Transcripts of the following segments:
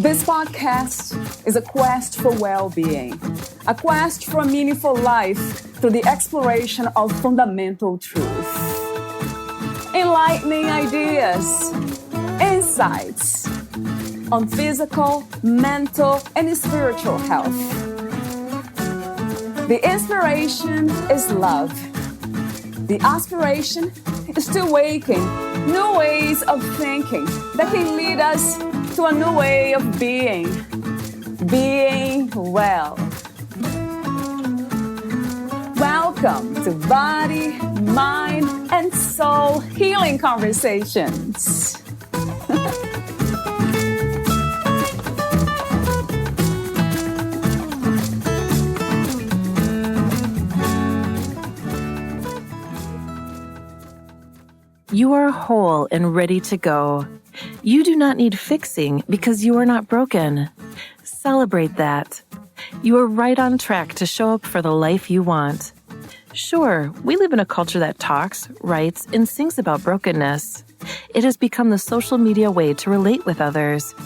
This podcast is a quest for well-being, a quest for a meaningful life through the exploration of fundamental truth. Enlightening ideas, insights on physical, mental, and spiritual health. The inspiration is love. The aspiration is to awaken new ways of thinking that can lead us to a new way of being well. Welcome to Body, Mind, and Soul Healing Conversations. You are whole and ready to go. You do not need fixing because you are not broken. Celebrate that. You are right on track to show up for the life you want. Sure, we live in a culture that talks, writes, and sings about brokenness. It has become the social media way to relate with others.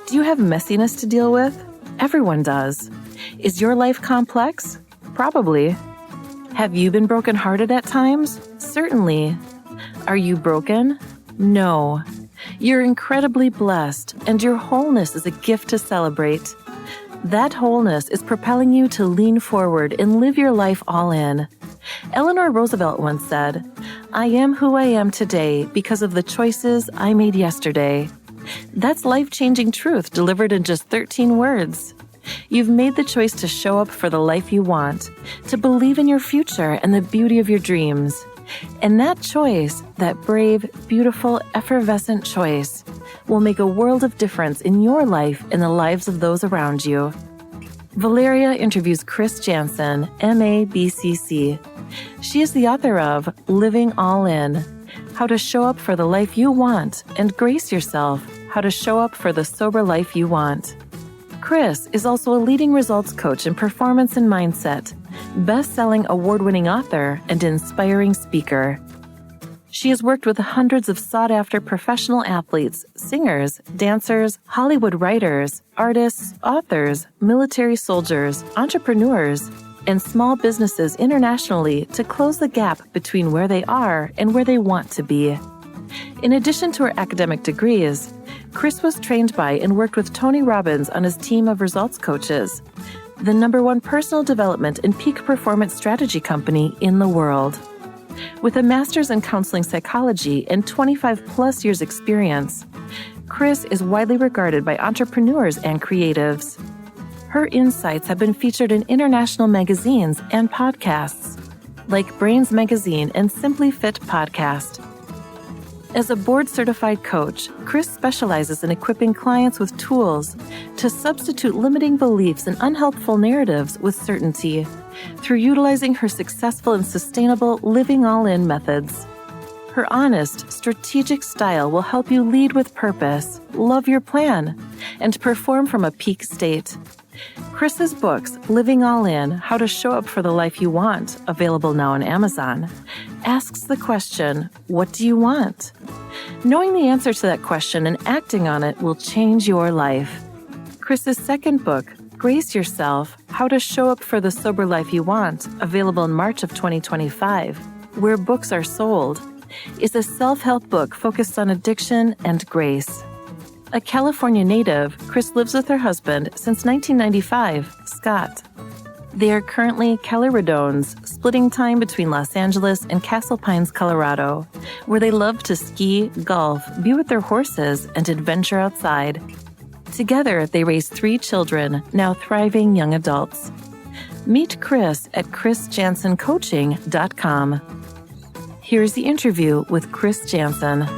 Do you have messiness to deal with? Everyone does. Is your life complex? Probably. Have you been brokenhearted at times? Certainly. Are you broken? No. You're incredibly blessed, and your wholeness is a gift to celebrate. That wholeness is propelling you to lean forward and live your life all in. Eleanor Roosevelt once said, "I am who I am today because of the choices I made yesterday." That's life-changing truth delivered in just 13 words. You've made the choice to show up for the life you want, to believe in your future and the beauty of your dreams. And that choice, that brave, beautiful, effervescent choice, will make a world of difference in your life and the lives of those around you. Valeria interviews Chris Jansen, MABCC. She is the author of Living All In, How to Show Up for the Life You Want, and Grace Yourself, How to Show Up for the Sober Life You Want. Chris is also a leading results coach in performance and mindset, best-selling award-winning author, and inspiring speaker. She has worked with hundreds of sought-after professional athletes, singers, dancers, Hollywood writers, artists, authors, military soldiers, entrepreneurs, and small businesses internationally to close the gap between where they are and where they want to be. In addition to her academic degrees, Chris was trained by and worked with Tony Robbins on his team of results coaches, the #1 personal development and peak performance strategy company in the world. With a master's in counseling psychology and 25-plus years experience, Chris is widely regarded by entrepreneurs and creatives. Her insights have been featured in international magazines and podcasts, like Brains Magazine and Simply Fit Podcast. As a board-certified coach, Chris specializes in equipping clients with tools to substitute limiting beliefs and unhelpful narratives with certainty through utilizing her successful and sustainable Living All In methods. Her honest, strategic style will help you lead with purpose, love your plan, and perform from a peak state. Chris's books, Living All In, How to Show Up for the Life You Want, available now on Amazon, asks the question, what do you want? Knowing the answer to that question and acting on it will change your life. Chris's second book, Grace Yourself, How to Show Up for the Sober Life You Want, available in March of 2025, where books are sold, is a self-help book focused on addiction and grace. A California native, Chris lives with her husband since 1995, Scott. They are currently Caloradones, splitting time between Los Angeles and Castle Pines, Colorado, where they love to ski, golf, be with their horses, and adventure outside. Together, they raise 3 children, now thriving young adults. Meet Chris at chrisjansencoaching.com. Here's the interview with Chris Jansen.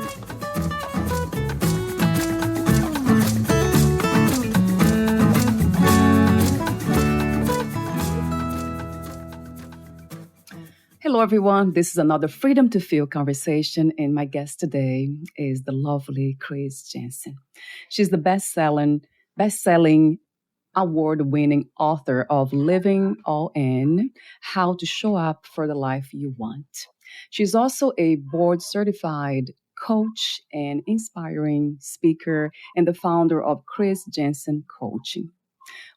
Hello, everyone. This is another Freedom to Feel conversation, and my guest today is the lovely Chris Jansen. She's the best-selling award-winning author of Living All In, How to Show Up for the Life You Want. She's also a board-certified coach and inspiring speaker, and the founder of Chris Jensen Coaching.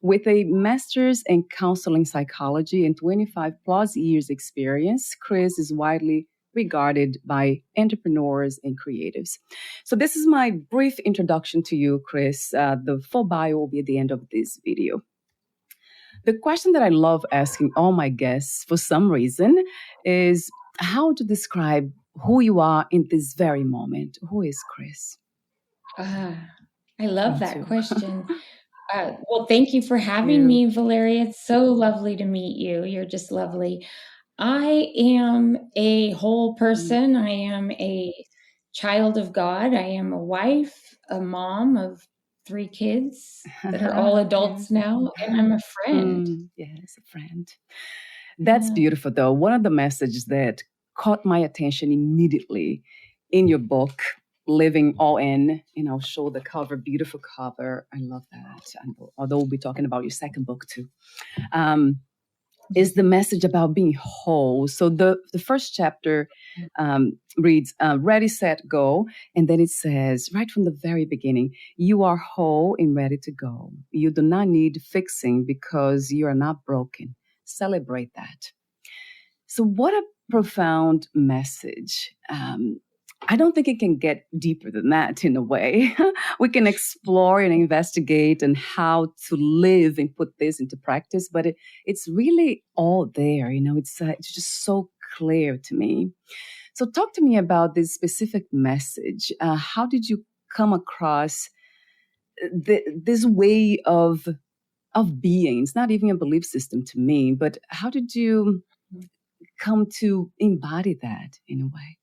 With a master's in counseling psychology and 25 plus years experience, Chris is widely regarded by entrepreneurs and creatives. So this is my brief introduction to you, Chris. The full bio will be at the end of this video. The question that I love asking all my guests for some reason is how to describe who you are in this very moment. Who is Chris? I love Me that too. question. Well, thank you for having me, Valeria. It's so lovely to meet you. You're just lovely. I am a whole person. I am a child of God. I am a wife, a mom of 3 kids that are all adults now, and I'm a friend. Yes, a friend. That's beautiful, though. One of the messages that caught my attention immediately in your book, Living All In, I'll show the cover, beautiful cover. I love that. And although we'll be talking about your second book too, is the message about being whole. So the first chapter reads, Ready, Set, Go. And then it says, right from the very beginning, you are whole and ready to go. You do not need fixing because you are not broken. Celebrate that. So what a profound message. I don't think it can get deeper than that in a way. We can explore and investigate and how to live and put this into practice, but it's really all there. It's just so clear to me. So talk to me about this specific message. How did you come across this way of being? It's not even a belief system to me, but how did you come to embody that in a way?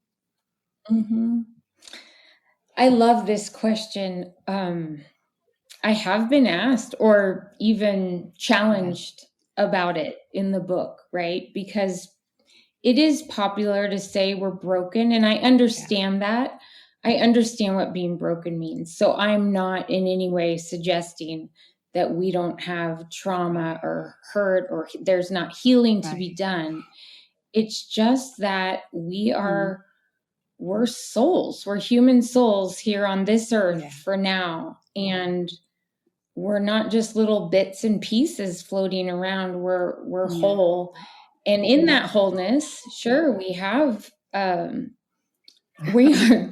Mm-hmm. I love this question. I have been asked or even challenged about it in the book, right? Because it is popular to say we're broken, and I understand that. I understand what being broken means. So I'm not in any way suggesting that we don't have trauma or hurt or there's not healing to be done. It's just that we're souls. We're human souls here on this earth for now. And we're not just little bits and pieces floating around. We're whole. And in that wholeness, sure, we are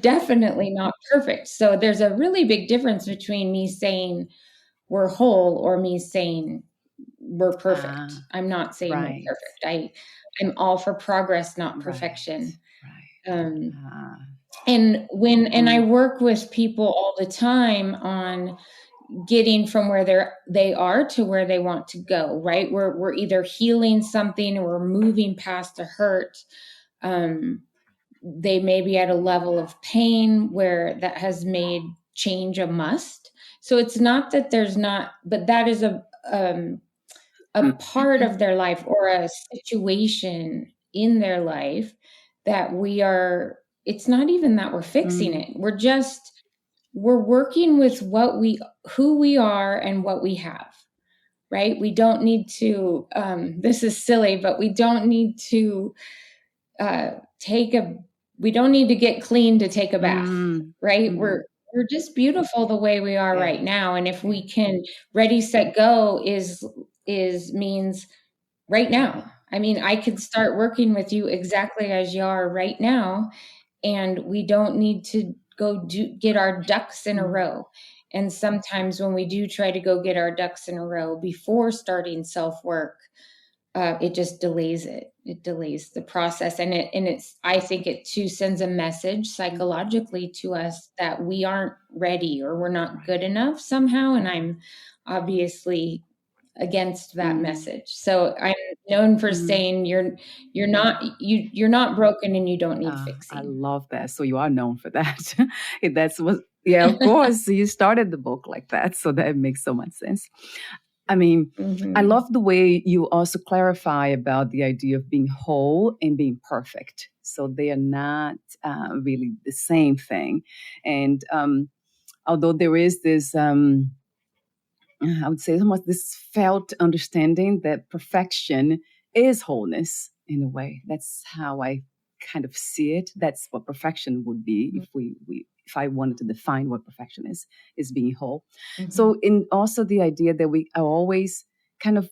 definitely not perfect. So there's a really big difference between me saying we're whole or me saying we're perfect. I'm not saying we're perfect. I'm all for progress, not perfection. And I work with people all the time on getting from where they are to where they want to go, right? We're either healing something or we're moving past a hurt. They may be at a level of pain where that has made change a must. So it's not that there's not, but that is a part of their life or a situation in their life that it's not even that we're fixing it. We're working with who we are and what we have, right? We don't need to, this is silly, but we don't need to we don't need to get clean to take a bath, right? We're just beautiful the way we are right now. And if we can ready, set, go means right now. I mean, I could start working with you exactly as you are right now, and we don't need to go get our ducks in a row. And sometimes when we do try to go get our ducks in a row before starting self-work, it just delays it. It delays the process. And I think it too sends a message psychologically to us that we aren't ready or we're not good enough somehow. And I'm obviously against that message. So I'm known for saying you're not broken and you don't need fixing. I love that. So you are known for that. That's what, of course. You started the book like that. So that makes so much sense. I mean, I love the way you also clarify about the idea of being whole and being perfect. So they are not really the same thing. And although there is this, I would say almost this felt understanding that perfection is wholeness in a way. That's how I kind of see it. That's what perfection would be if I wanted to define what perfection is being whole. So in also the idea that we are always kind of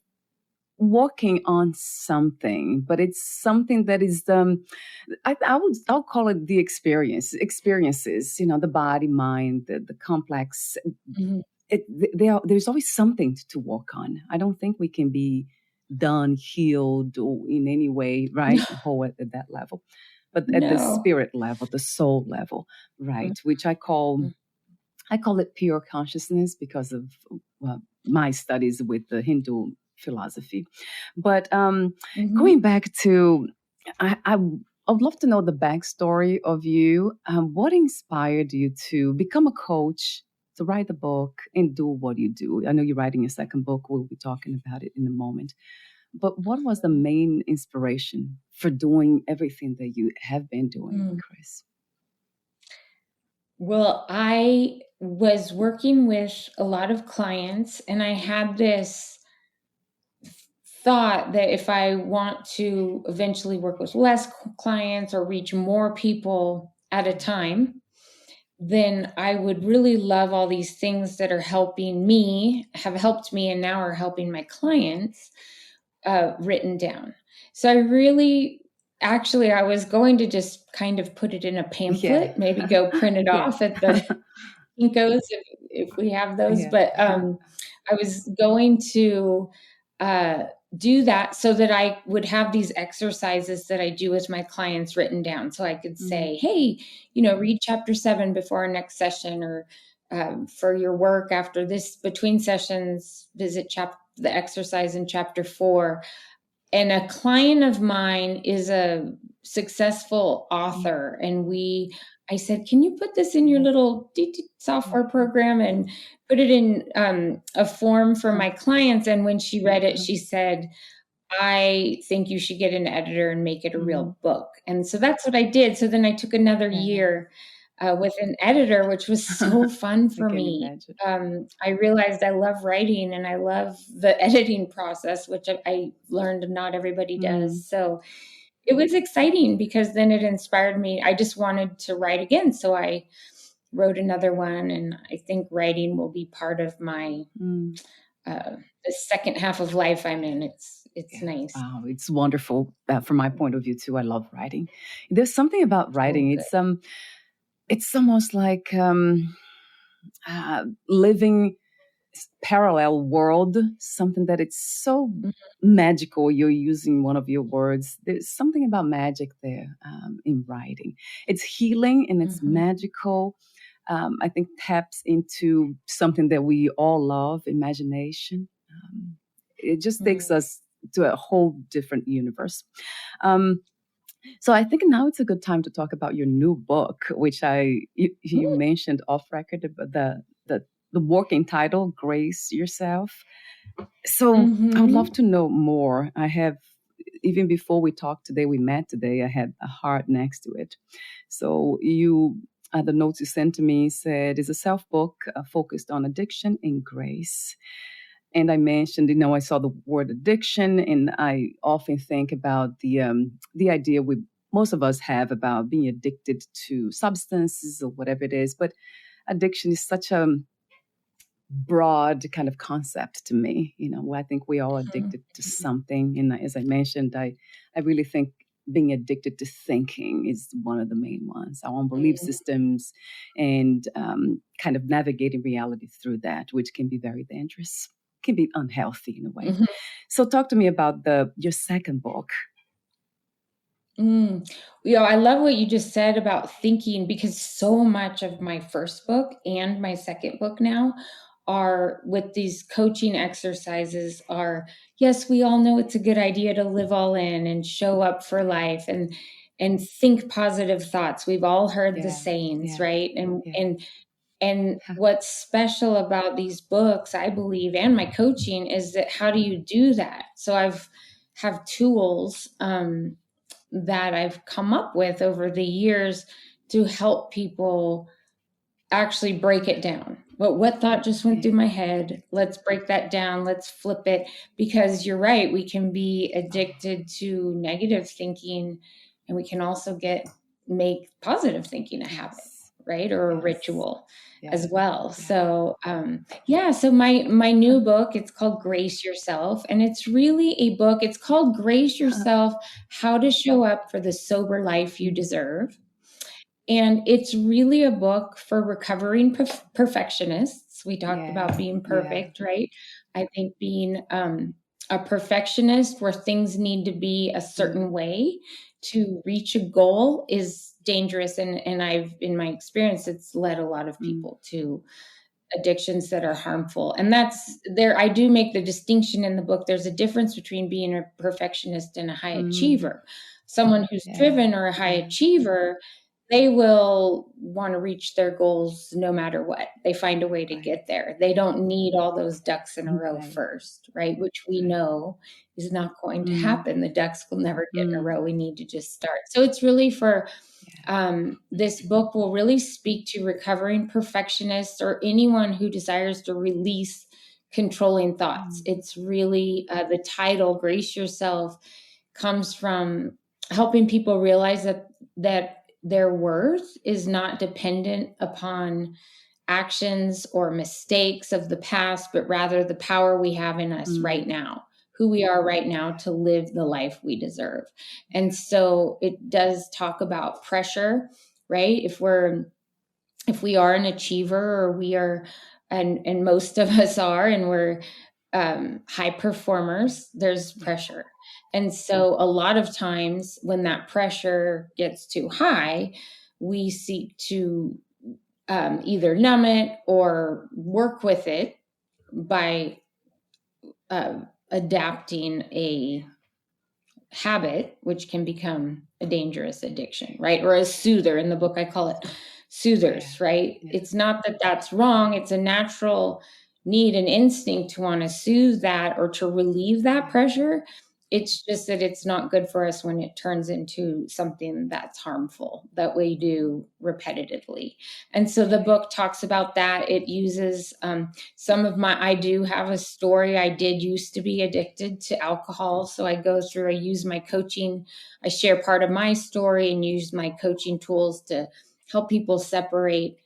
working on something, but it's something that is I'll call it the experiences, the body, mind, the complex. There's always something to work on. I don't think we can be done, healed, or in any way, right, whole at that level. But at the spirit level, the soul level, right, which I call it pure consciousness because of my studies with the Hindu philosophy. But going back to, I'd love to know the backstory of you. What inspired you to become a coach, to write a book, and do what you do? I know you're writing a second book. We'll be talking about it in a moment. But what was the main inspiration for doing everything that you have been doing, Chris? Well, I was working with a lot of clients, and I had this thought that if I want to eventually work with less clients or reach more people at a time, then I would really love all these things that are helping me, have helped me, and now are helping my clients written down. So I really, actually, I was going to just kind of put it in a pamphlet, maybe go print it off at the Kinko's if we have those. But I was going to do that so that I would have these exercises that I do with my clients written down. So I could say, hey, read chapter 7 before our next session, or for your work after this, between sessions, visit the exercise in chapter 4. And a client of mine is a successful author. And I said, can you put this in your little software program and put it in a form for my clients? And when she read it, she said, I think you should get an editor and make it a real book. And so that's what I did. So then I took another year with an editor, which was so fun for me. I realized I love writing and I love the editing process, which I learned not everybody does. So it was exciting because then it inspired me. I just wanted to write again. So I wrote another one, and I think writing will be part of my the second half of life I'm in. It's nice. Wow, it's wonderful from my point of view too. I love writing. There's something about writing. It's almost like living parallel world, something that it's so magical. You're using one of your words. There's something about magic there in writing. It's healing and it's magical. I think taps into something that we all love, imagination. It just takes us to a whole different universe. So I think now it's a good time to talk about your new book, which you mentioned off record, the working title, Grace Yourself. So I would love to know more. I have, even before we talked today, we met today, I had a heart next to it. So the notes you sent to me said, it's a self-book focused on addiction and grace. And I mentioned, I saw the word addiction, and I often think about the idea most of us have about being addicted to substances or whatever it is. But addiction is such a broad kind of concept to me. I think we're all addicted to something. And as I mentioned, I really think being addicted to thinking is one of the main ones, our own belief systems, and kind of navigating reality through that, which can be very dangerous, can be unhealthy in a way. So talk to me about your second book. I love what you just said about thinking, because so much of my first book and my second book now are with these coaching exercises yes, we all know it's a good idea to live all in and show up for life and think positive thoughts. We've all heard the sayings, right? And what's special about these books, I believe, and my coaching is that how do you do that? So have tools that I've come up with over the years to help people actually break it down. But what thought just went through my head? Let's break that down. Let's flip it. Because you're right, we can be addicted to negative thinking and we can also make positive thinking a habit, right? Or a ritual as well. So, so my new book, it's called Grace Yourself. And it's really a book. It's called Grace Yourself, How to Show Up for the Sober Life You Deserve. And it's really a book for recovering perfectionists. We talked about being perfect, right? I think being a perfectionist where things need to be a certain way to reach a goal is dangerous. And in my experience, it's led a lot of people to addictions that are harmful. And I do make the distinction in the book. There's a difference between being a perfectionist and a high achiever. Someone who's driven or a high achiever, they will want to reach their goals no matter what. They find a way to get there. They don't need all those ducks in a row first, right? Which we know is not going to happen. The ducks will never get in a row. We need to just start. So it's really for this book will really speak to recovering perfectionists or anyone who desires to release controlling thoughts. It's really the title, Grace Yourself, comes from helping people realize that their worth is not dependent upon actions or mistakes of the past, but rather the power we have in us right now, who we are right now to live the life we deserve. And so it does talk about pressure, right? If we are an achiever, or we are, and most of us are, and we're high performers, there's pressure. And so a lot of times when that pressure gets too high, we seek to either numb it or work with it by adapting a habit, which can become a dangerous addiction, right? Or a soother. In the book, I call it soothers, right? It's not that that's wrong. It's a natural need and instinct to want to soothe that or to relieve that pressure. It's just that it's not good for us when it turns into something that's harmful that we do repetitively. And so the book talks about that. It uses I do have a story. I did used to be addicted to alcohol. So I use my coaching. I share part of my story and use my coaching tools to help people separate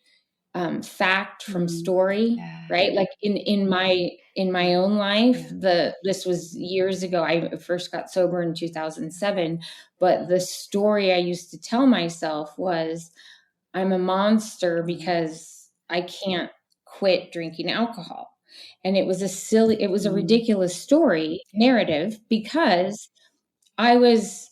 fact from story, right? Like in my own life, this was years ago. I first got sober in 2007, but the story I used to tell myself was, I'm a monster because I can't quit drinking alcohol. And it was a ridiculous narrative, because I was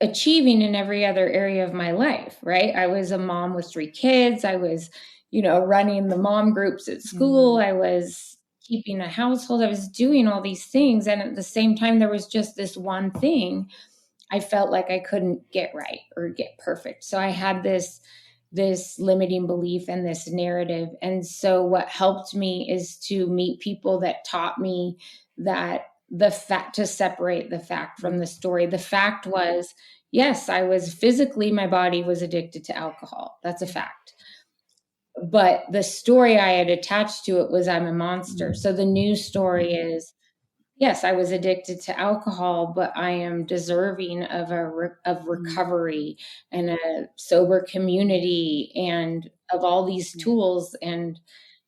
achieving in every other area of my life, right? I was a mom with 3 kids. I was, running the mom groups at school. I was keeping a household. I was doing all these things. And at the same time, there was just this one thing I felt like I couldn't get right or get perfect. So I had this limiting belief and this narrative. And so what helped me is to meet people that taught me that to separate the fact from the story. The fact was, yes, my body was addicted to alcohol. That's a fact. But the story I had attached to it was, I'm a monster. So the new story is, yes, I was addicted to alcohol, but I am deserving of recovery and a sober community and of all these tools and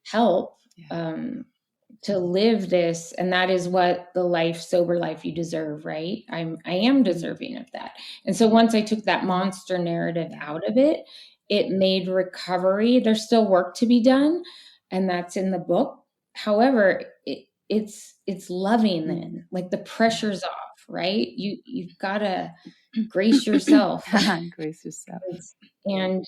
help to live this. And that is what the sober life you deserve, right? I am deserving of that. And so once I took that monster narrative out of it, it made recovery. There's still work to be done, and that's in the book. However, it's loving then, like the pressure's off, right? You've got to grace yourself. Grace yourself. And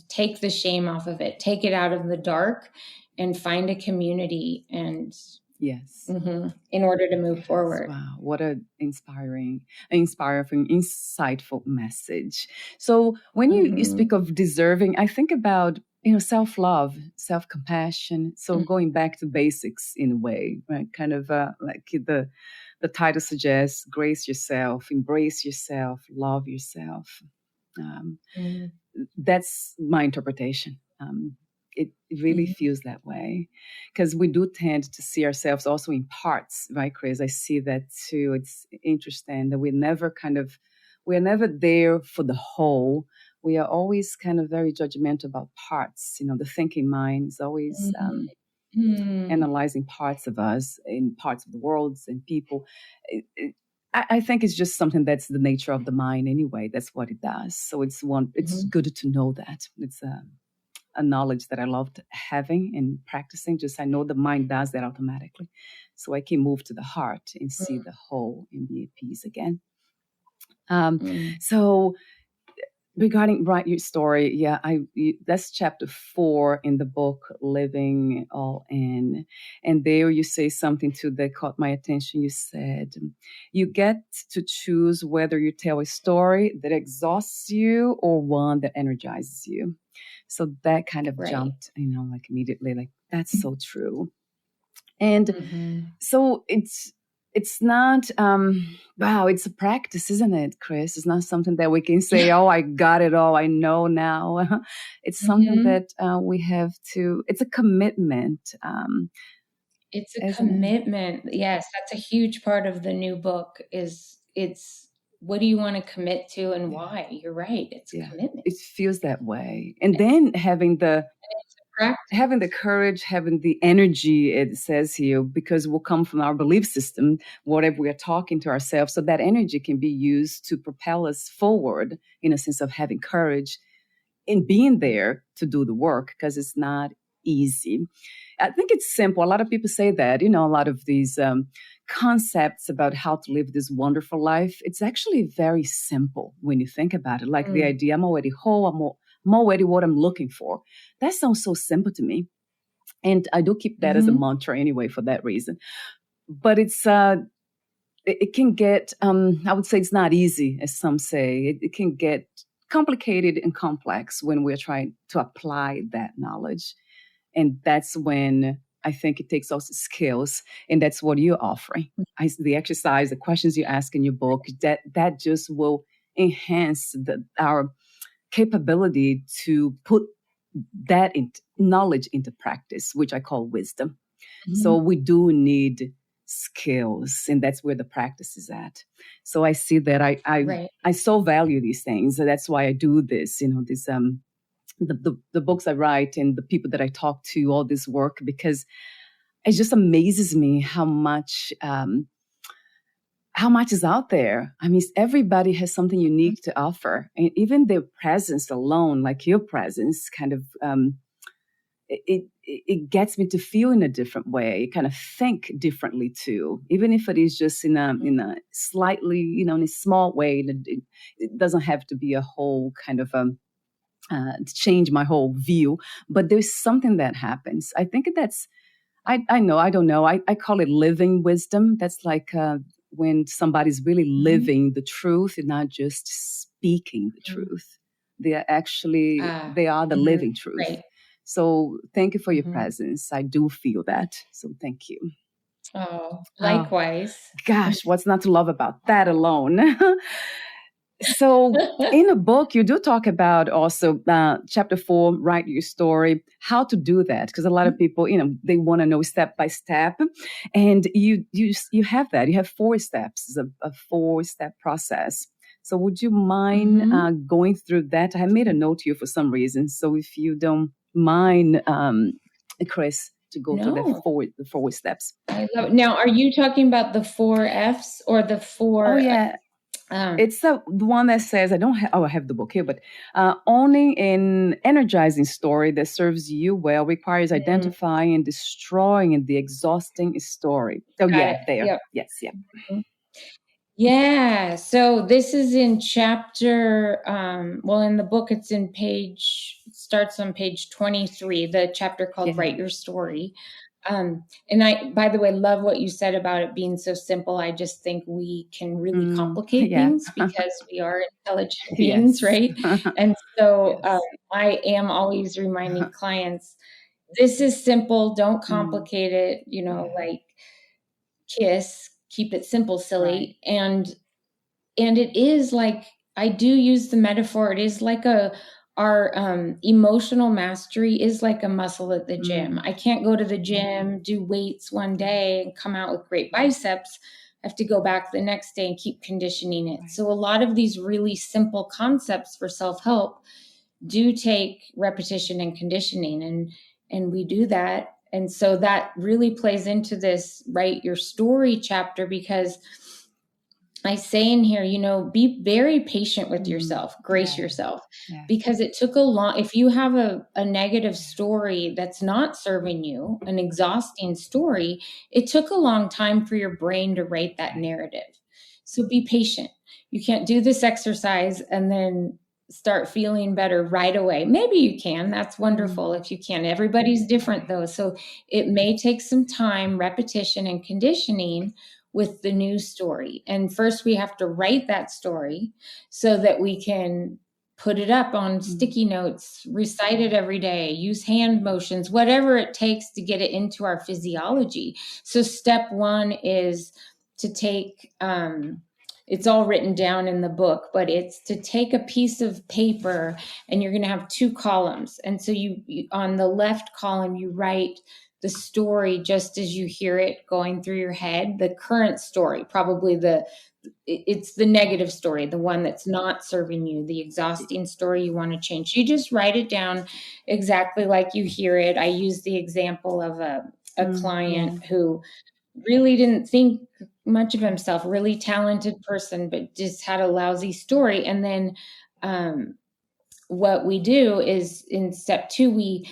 take the shame off of it, take it out of the dark, and find a community and in order to move forward. Wow, what an inspiring, insightful message. So when you speak of deserving, I think about self-love, self-compassion. So going back to basics in a way, right? Kind of like the title suggests, grace yourself, embrace yourself, love yourself. That's my interpretation. It really feels that way, because we do tend to see ourselves also in parts, right, Chris? I see that too. It's interesting that we never kind of we're never there for the whole. We are always kind of very judgmental about parts. The thinking mind is always analyzing parts of us in parts of the worlds and people. I think it's just something that's the nature of the mind anyway. That's what it does. So it's good to know that. It's a knowledge that I loved having and practicing. Just I know the mind does that automatically. So I can move to the heart and see the whole and be at peace again. So regarding Write Your Story, that's chapter 4 in the book, Living All In. And there you say something too that caught my attention. You said, you get to choose whether you tell a story that exhausts you or one that energizes you. So that kind of jumped, like immediately, like that's so true. And so it's not, wow, it's a practice, isn't it, Chris? It's not something that we can say, oh, I got it all, I know now. It's something that we have to, it's a commitment. It's a commitment. Yes, that's a huge part of the new book it's what do you want to commit to and why? You're right. It's a commitment. It feels that way. And then having the courage, having the energy, it says here, because will come from our belief system, whatever we are talking to ourselves. So that energy can be used to propel us forward in a sense of having courage and being there to do the work, because it's not easy. I think it's simple. A lot of people say that, a lot of these concepts about how to live this wonderful life, it's actually very simple when you think about it. Like the idea, I'm already whole, I'm already what I'm looking for. That sounds so simple to me. And I do keep that as a mantra anyway for that reason. But it's it can get, I would say it's not easy, as some say. It can get complicated and complex when we're trying to apply that knowledge. And that's when I think it takes also skills, and that's what you're offering. The exercise, the questions you ask in your book, that just will enhance our capability to put that knowledge into practice, which I call wisdom. So we do need skills, and that's where the practice is at. So I see that I so value these things. That's why I do this, this the books I write and the people that I talk to, all this work, because it just amazes me how much is out there. I mean, everybody has something unique to offer, and even their presence alone, like your presence, kind of it gets me to feel in a different way, kind of think differently too, even if it is just in a slightly, in a small way. It doesn't have to be a whole kind of to change my whole view, but there's something that happens. I think that's, I don't know. I call it living wisdom. That's like when somebody's really living the truth and not just speaking the truth. They are actually, they are the living truth. Right. So thank you for your presence. I do feel that. So thank you. Oh, likewise. Gosh, what's not to love about that alone? So in a book, you do talk about also chapter 4, write your story, how to do that. Because a lot of people, they want to know step by step. And you have that. You have 4 steps, a 4-step process. So would you mind going through that? I made a note here for some reason. So if you don't mind, Chris, to go through the 4 steps. I love it. Now, are you talking about the 4 Fs or the 4? Oh, yeah. It's the one that says, I have the book here, but owning an energizing story that serves you well requires identifying and destroying the exhausting story. Oh, there. Yep. Yes, yeah. Yeah. So this is in chapter, in the book, it starts on page 23, the chapter called Write Your Story. And I, by the way, love what you said about it being so simple. I just think we can really complicate things because we are intelligent beings, right? And so I am always reminding clients, this is simple. Don't complicate it, like KISS, keep it simple, silly. Right. And it is like, I do use the metaphor. It is like our emotional mastery is like a muscle at the gym. I can't go to the gym, do weights one day and come out with great biceps. I have to go back the next day and keep conditioning it. Right. So a lot of these really simple concepts for self-help do take repetition and conditioning, and we do that. And so that really plays into this, write your story chapter, because I say in here, be very patient with yourself, grace yourself, because it took if you have a negative story that's not serving you, an exhausting story, it took a long time for your brain to write that narrative. So be patient. You can't do this exercise and then start feeling better right away. Maybe you can. That's wonderful if you can. Everybody's different though. So it may take some time, repetition, and conditioning with the new story. And first we have to write that story so that we can put it up on sticky notes, recite it every day, use hand motions, whatever it takes to get it into our physiology. So step one is to take, it's all written down in the book, but it's to take a piece of paper, and you're going to have two columns. And so you on the left column, you write the story just as you hear it going through your head, the current story, probably it's the negative story, the one that's not serving you, the exhausting story you want to change. You just write it down exactly like you hear it. I use the example of a client who really didn't think much of himself, really talented person, but just had a lousy story. And then what we do is in step two, we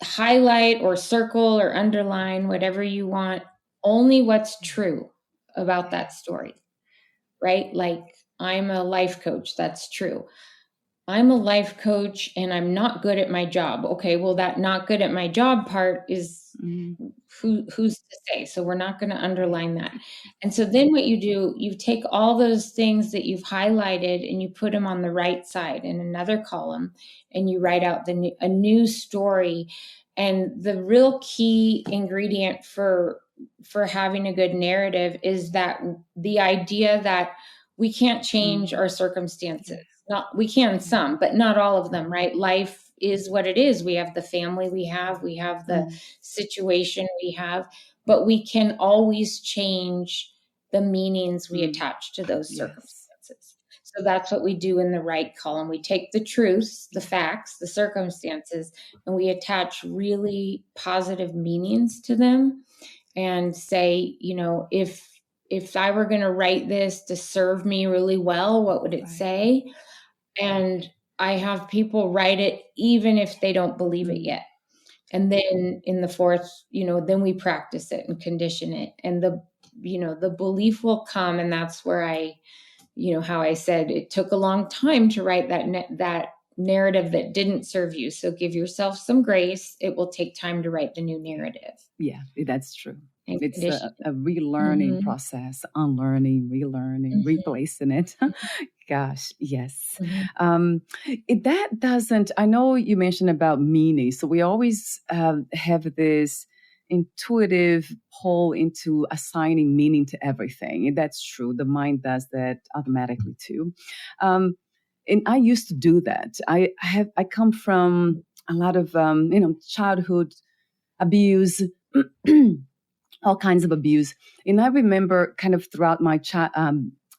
highlight or circle or underline, whatever you want, only what's true about that story, right? Like, I'm a life coach. That's true. I'm a life coach and I'm not good at my job. Okay, well, that not good at my job part is who's to say? So we're not going to underline that. And so then what you do, you take all those things that you've highlighted and you put them on the right side in another column, and you write out a new story. And the real key ingredient for having a good narrative is that the idea that we can't change our circumstances. We can some, but not all of them, right? Life is what it is. We have the family we have the situation we have, but we can always change the meanings we attach to those circumstances. So that's what we do in the right column. We take the truths, the facts, the circumstances, and we attach really positive meanings to them and say, if I were going to write this to serve me really well, what would it say? And I have people write it even if they don't believe it yet. And then in the fourth, then we practice it and condition it. And the belief will come. And that's where how I said it took a long time to write that narrative that didn't serve you. So give yourself some grace. It will take time to write the new narrative. Yeah, that's true. It's a relearning process, unlearning, relearning, replacing it. Gosh, yes. That doesn't, I know you mentioned about meaning. So we always have this intuitive pull into assigning meaning to everything. And that's true. The mind does that automatically too. And I used to do that. I come from a lot of, childhood abuse, all kinds of abuse. And I remember kind of throughout my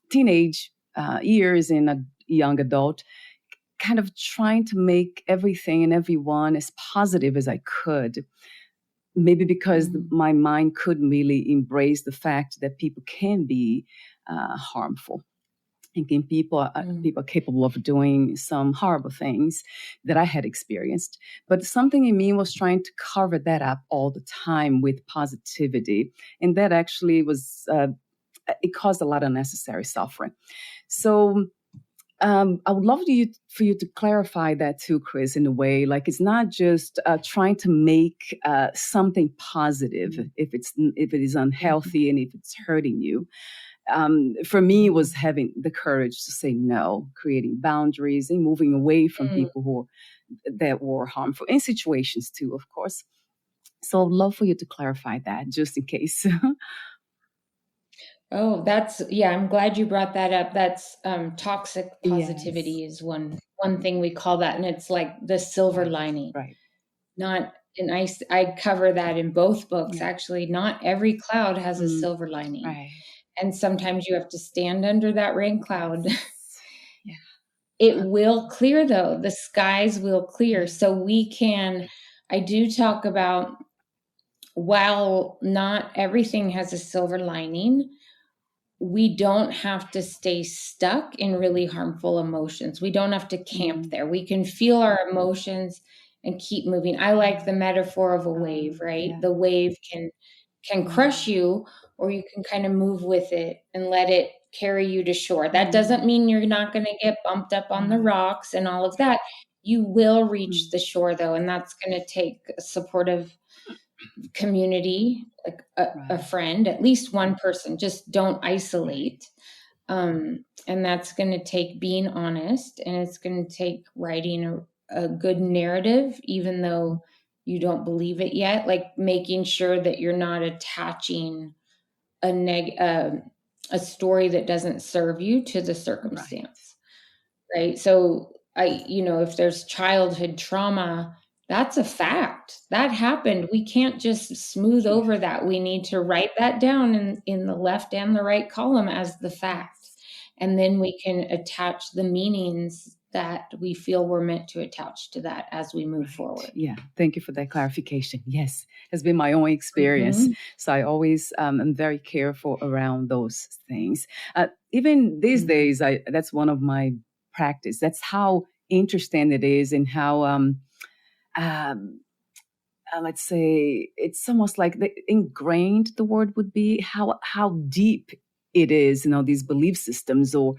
teenage years and a young adult, kind of trying to make everything and everyone as positive as I could. Maybe because my mind couldn't really embrace the fact that people can be harmful. And people are capable of doing some horrible things that I had experienced. But something in me was trying to cover that up all the time with positivity. And that actually was, it caused a lot of unnecessary suffering. So I would love for you to clarify that too, Chris, in a way. Like, it's not just trying to make something positive if it is unhealthy and if it's hurting you. For me, it was having the courage to say no, creating boundaries and moving away from people that were harmful in situations too, of course. So I'd love for you to clarify that just in case. Oh, I'm glad you brought that up. That's toxic positivity is one thing we call that. And it's like the silver lining. Right. And I cover that in both books, actually. Not every cloud has a silver lining. Right. and sometimes you have to stand under that rain cloud. Yeah. It will clear, though. The skies will clear. So we can, I do talk about, while not everything has a silver lining, we don't have to stay stuck in really harmful emotions. We don't have to camp there. We can feel our emotions and keep moving. I like the metaphor of a wave, right? Yeah. The wave can crush you, or you can kind of move with it and let it carry you to shore. That doesn't mean you're not going to get bumped up on the rocks and all of that. You will reach the shore, though, and that's going to take a supportive community, like a friend, at least one person. Just don't isolate. And that's going to take being honest, and it's going to take writing a good narrative, even though you don't believe it yet, like making sure that you're not attaching a story that doesn't serve you to the circumstance. Right. So if there's childhood trauma, that's a fact that happened. We can't just smooth over that. We need to write that down in the left and the right column as the fact. And then we can attach the meanings that we feel we're meant to attach to that as we move forward. Yeah. Thank you for that clarification. Yes. It's been my own experience. So I always am very careful around those things. Even these days, that's one of my practice. That's how interesting it is, and how let's say it's almost like ingrained, the word would be, how deep it is, these belief systems, or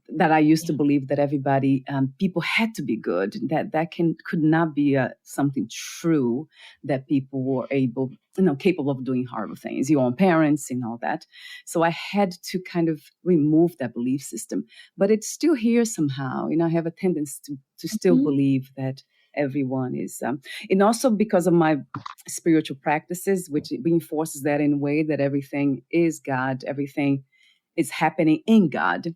that I used to believe that everybody, people had to be good, that could not be something true, that people were capable of doing horrible things, your own parents and all that. So I had to kind of remove that belief system, but it's still here somehow. I have a tendency to still believe that everyone is, and also because of my spiritual practices, which reinforces that in a way that everything is God, everything is happening in God,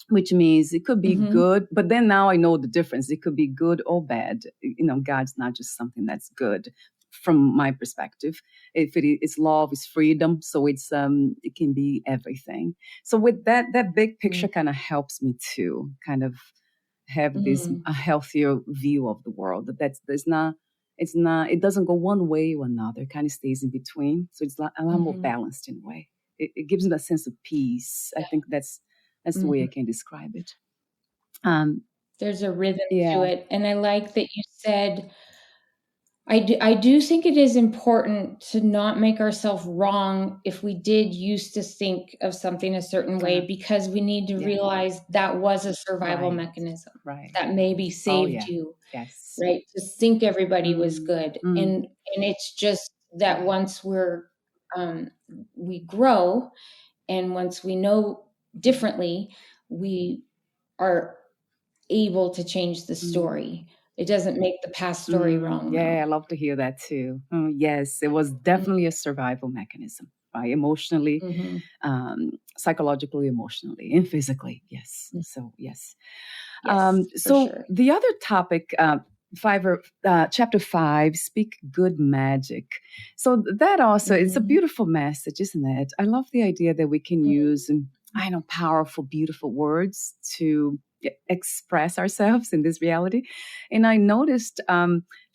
which means it could be good, but then now I know the difference. It could be good or bad. God's not just something that's good from my perspective. If it's love, it's freedom. So it can be everything. So with that big picture kind of helps me to kind of have a healthier view of the world. It doesn't go one way or another. It kind of stays in between. So it's a lot more balanced in a way. It gives me a sense of peace. I think that's the way I can describe it. There's a rhythm to it. And I like that you said, I do think it is important to not make ourselves wrong if we did used to think of something a certain way, because we need to realize that was a survival mechanism that maybe saved you. Yes. Right. To think everybody was good. And it's just that once we grow, and once we know differently, we are able to change the story. It doesn't make the past story wrong. Yeah, I love to hear that too. Yes, it was definitely a survival mechanism, right? Emotionally, psychologically, emotionally, and physically. Yes. So yes. Sure. The other topic, chapter 5, speak good magic. So that also, it's a beautiful message, isn't it? I love the idea that we can use, powerful, beautiful words to express ourselves in this reality. And I noticed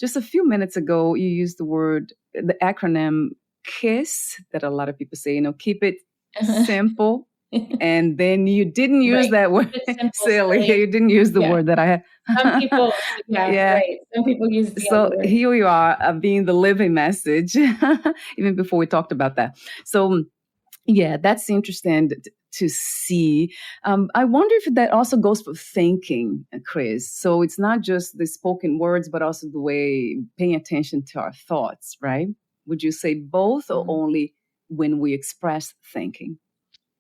just a few minutes ago, you used the acronym KISS, that a lot of people say, keep it simple. And then you didn't use that word. Silly. You didn't use the word that I had. Some people, right. Some people use the other word. Here you are, being the living message, even before we talked about that. So, that's interesting to see. I wonder if that also goes for thinking, Chris. So it's not just the spoken words, but also the way paying attention to our thoughts, right? Would you say both, or only when we express thinking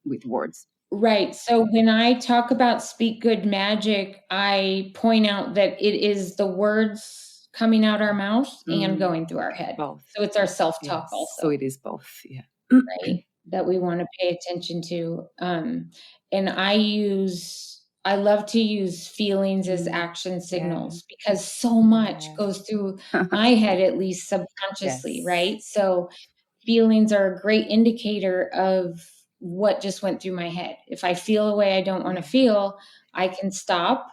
with words? Right. So when I talk about speak good magic, I point out that it is the words coming out our mouth and going through our head. Both. So it's our self-talk also. So it is both. Yeah. Right. That we want to pay attention to. And I love to use feelings as action signals, because so much goes through my head, at least subconsciously. Right. So feelings are a great indicator of what just went through my head. If I feel a way I don't want to feel, I can stop.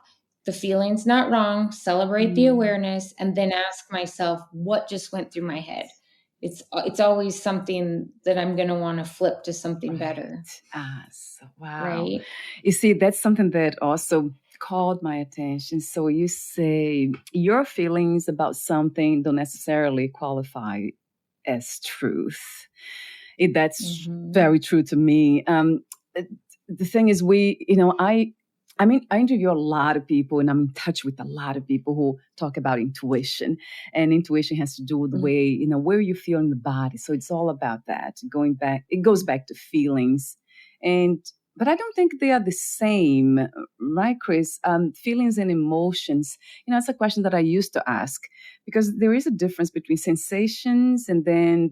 The feeling's not wrong, celebrate the awareness, and then ask myself, what just went through my head? It's always something that I'm going to want to flip to something better. Wow. Right. You see, that's something that also called my attention. So you say your feelings about something don't necessarily qualify as truth. That's very true to me. The thing is, I interview a lot of people, and I'm in touch with a lot of people who talk about intuition. And intuition has to do with the way, where you feel in the body. So it's all about that. It goes back to feelings. But I don't think they are the same, right, Chris? Feelings and emotions, it's a question that I used to ask, because there is a difference between sensations and then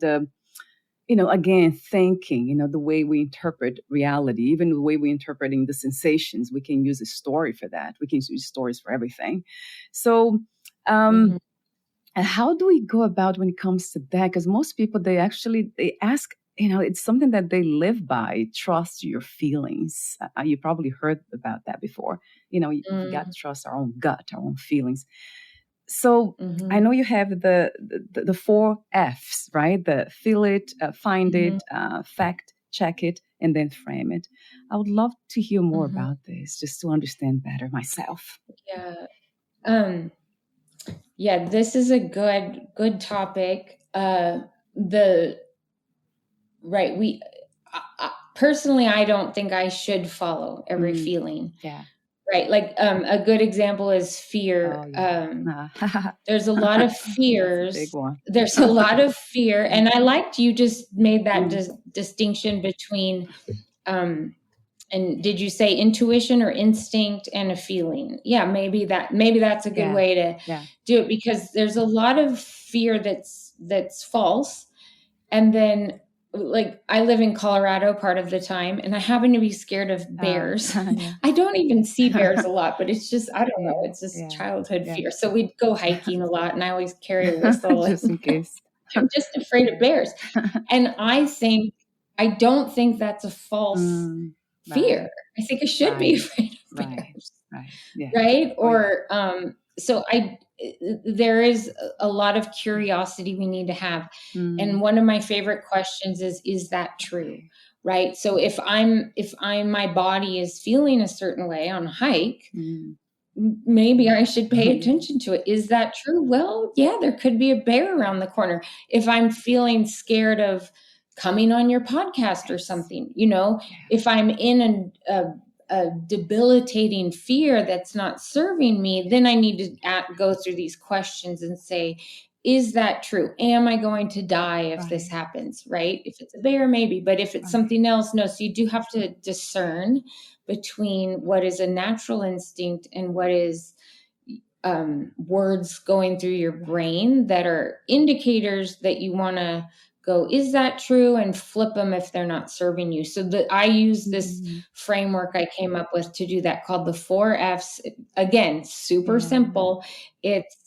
again, thinking, the way we interpret reality, even the way we're interpreting the sensations, we can use a story for that. We can use stories for everything. So how do we go about when it comes to that? Because most people, they ask, it's something that they live by. Trust your feelings. You probably heard about that before. We got to trust our own gut, our own feelings. So I know you have the 4 F's, right? The feel it, find it, fact check it, and then frame it. I would love to hear more about this, just to understand better myself. Yeah, this is a good topic. Personally, I don't think I should follow every feeling. Yeah. Right. Like a good example is fear. Oh, yeah. There's a lot of fears. That's a big one. There's a lot of fear. And I liked you just made that distinction between, and did you say intuition or instinct and a feeling? Yeah, maybe that's a good way to do it, because there's a lot of fear that's false. And then, like, I live in Colorado part of the time, and I happen to be scared of bears. I don't even see bears a lot, but it's just, I don't know, it's just childhood fear. So we'd go hiking a lot, and I always carry a whistle just in case. I'm just afraid of bears. And I don't think that's a false fear. I think I should be afraid of bears. Right? Or, so there is a lot of curiosity we need to have. And one of my favorite questions is that true? Right? So if my body is feeling a certain way on a hike, maybe I should pay attention to it. Is that true? Well, yeah, there could be a bear around the corner. If I'm feeling scared of coming on your podcast or something, if I'm in a debilitating fear that's not serving me, then I need to go through these questions and say, is that true? Am I going to die if this happens? Right? If it's a bear, maybe, but if it's something else, no. So you do have to discern between what is a natural instinct and what is words going through your brain that are indicators that you want to go, is that true? And flip them if they're not serving you. So I use this framework I came up with to do that, called the 4 F's. Again, super simple. It's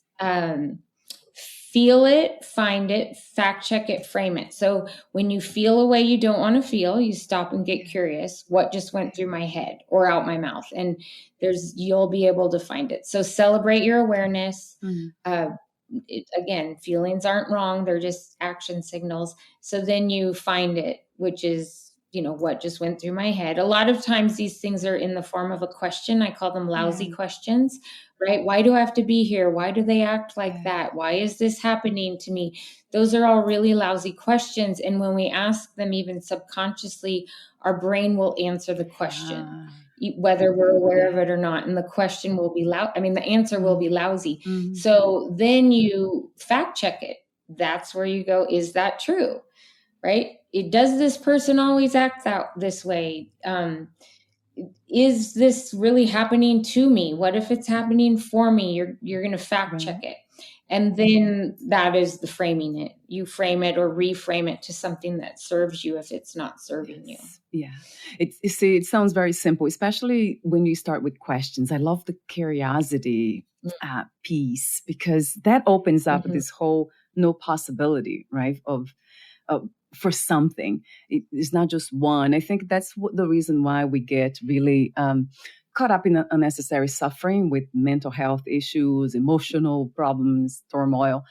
feel it, find it, fact check it, frame it. So when you feel a way you don't want to feel, you stop and get curious. What just went through my head or out my mouth? And you'll be able to find it. So celebrate your awareness. Again, feelings aren't wrong. They're just action signals. So then you find it, which is, what just went through my head. A lot of times these things are in the form of a question. I call them lousy questions, right? Why do I have to be here? Why do they act like that? Why is this happening to me? Those are all really lousy questions. And when we ask them, even subconsciously, our brain will answer the question, whether we're aware of it or not. And the question will be the answer will be lousy. So then you fact check it. That's where you go, is that true? Right? Does this person always act out this way? Is this really happening to me? What if it's happening for me? You're going to fact check it. And then that is the framing it. You frame it or reframe it to something that serves you if it's not serving you. Yeah. It sounds very simple, especially when you start with questions. I love the curiosity piece, because that opens up this whole no possibility, right, of for something. It's not just one. I think that's the reason why we get really caught up in unnecessary suffering with mental health issues, emotional problems, turmoil.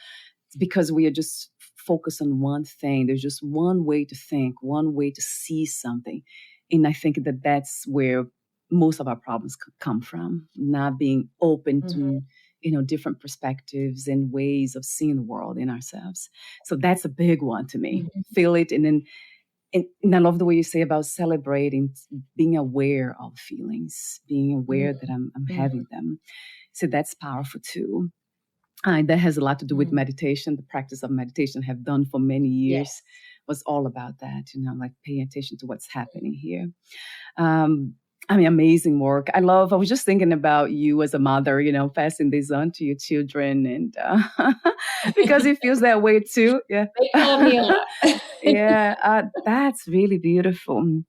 It's because we are just focused on one thing. There's just one way to think, one way to see something. And I think that that's where most of our problems come from, not being open to different perspectives and ways of seeing the world in ourselves. So that's a big one to me. Feel it, and then and I love the way you say about celebrating, being aware of feelings, being aware that I'm having them. So that's powerful too. That has a lot to do with meditation. The practice of meditation I have done for many years was all about that, like paying attention to what's happening here. Amazing work. I was just thinking about you as a mother, passing this on to your children, and because it feels that way too. Yeah. They call me a lot. Yeah, that's really beautiful.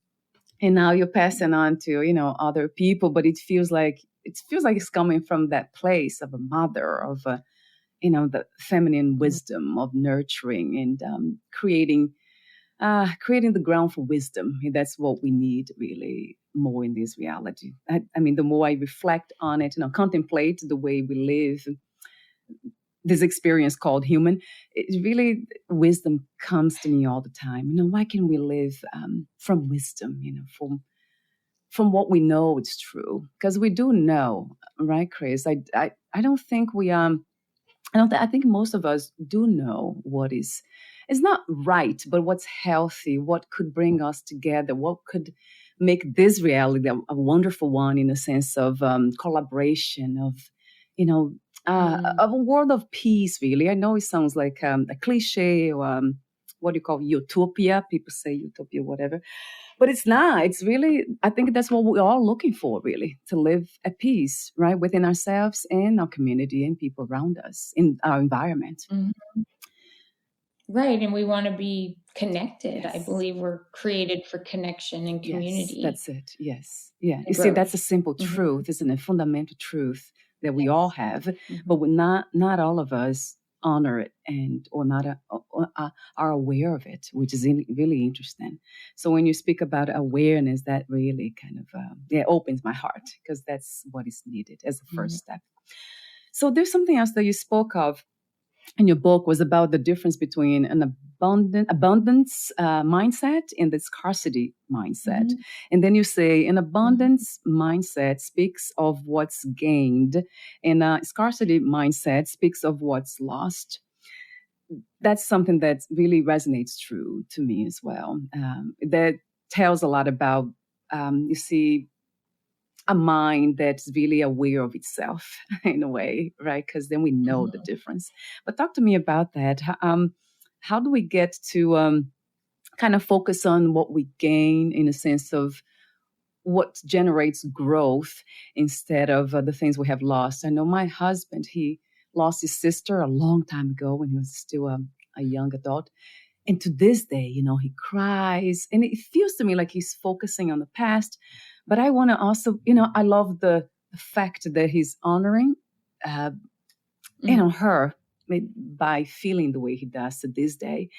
And now you're passing on to, other people, but it feels like it's coming from that place of a mother, of the feminine wisdom of nurturing and creating the ground for wisdom. And that's what we need really more in this reality. I mean, the more I reflect on it, contemplate the way we live, this experience called human, it really, wisdom comes to me all the time. Why can we live from wisdom, from what we know it's true? Because we do know, right, Chris? I don't think we I think most of us do know what is, it's not right, but what's healthy, what could bring us together, what could make this reality a wonderful one, in a sense of collaboration, of, of a world of peace, really. I know it sounds like a cliche, or what do you call utopia? People say utopia, whatever. But it's not. It's really, I think that's what we're all looking for, really, to live at peace, right, within ourselves and our community and people around us, in our environment. Right. And we want to be connected. Yes. I believe we're created for connection and community. Yes, that's it. Yes. Yeah. You see, that's a simple truth, isn't it? Fundamental truth that we all have, but we're not all of us honor it or not are aware of it, which is really interesting. So when you speak about awareness, that really kind of opens my heart, because that's what is needed as a first step. So there's something else that you spoke of in your book, was about the difference between an abundance mindset and the scarcity mindset. And then you say an abundance mindset speaks of what's gained, and a scarcity mindset speaks of what's lost. That's something that really resonates true to me as well. That tells a lot about, you see, a mind that's really aware of itself in a way, right? Because then we know the difference. But talk to me about that. How do we get to kind of focus on what we gain, in a sense of what generates growth, instead of the things we have lost? I know my husband, he lost his sister a long time ago when he was still a young adult. And to this day, he cries. And it feels to me like he's focusing on the past. But I want to also, I love the fact that he's honoring, her by feeling the way he does to this day.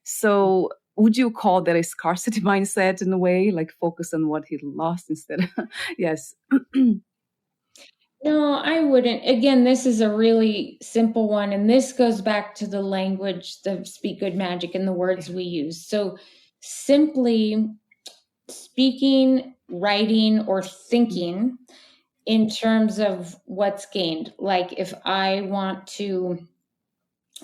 So would you call that a scarcity mindset, in a way, like focus on what he lost instead of, yes. No, I wouldn't. Again, this is a really simple one. And this goes back to the language, the speak good magic, and the words we use. So simply speaking, writing, or thinking in terms of what's gained. Like if I want to,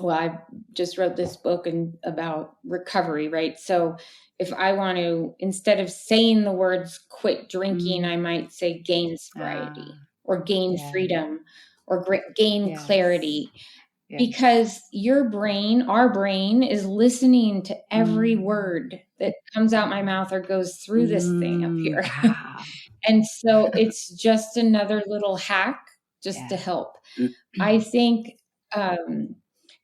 I just wrote this book about recovery, right? So if I want to, instead of saying the words quit drinking, I might say gain sobriety, or gain freedom, or gain clarity. Because your brain, our brain, is listening to every word that comes out my mouth or goes through this thing up here. And so it's just another little hack just to help. I think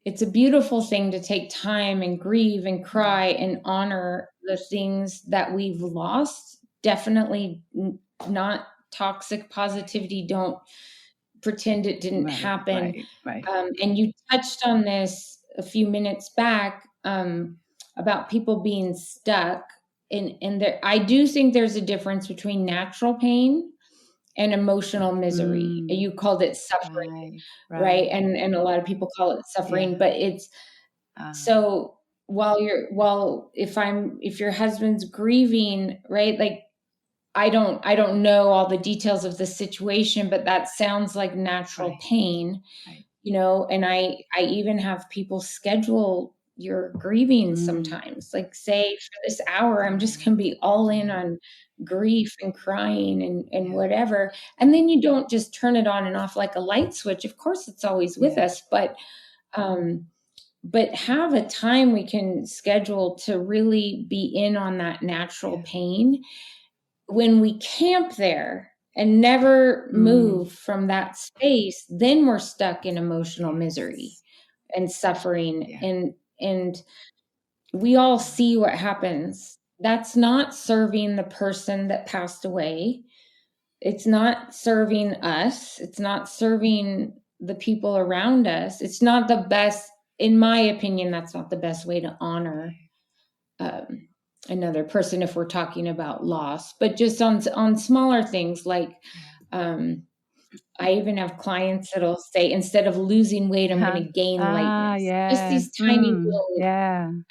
it's a beautiful thing to take time and grieve and cry and honor the things that we've lost. Definitely not toxic positivity. Don't pretend it didn't happen. Right. And you touched on this a few minutes back about people being stuck. And there, I do think there's a difference between natural pain and emotional misery. You called it suffering, right? And a lot of people call it suffering, but it's so if your husband's grieving, right? Like, I don't know all the details of the situation, but that sounds like natural pain, you know, and I even have people schedule your grieving sometimes, like, say, for this hour, I'm just going to be all in on grief and crying and whatever. And then you don't just turn it on and off like a light switch. Of course, it's always with us, but have a time we can schedule to really be in on that natural pain. When we camp there and never move from that space, then we're stuck in emotional misery and suffering. And we all see what happens. That's not serving the person that passed away. It's not serving us. It's not serving the people around us. It's not the best, in my opinion, that's not the best way to honor another person if we're talking about loss. But just on smaller things, like I even have clients that'll say, instead of losing weight, I'm going to gain lightness. Just these tiny little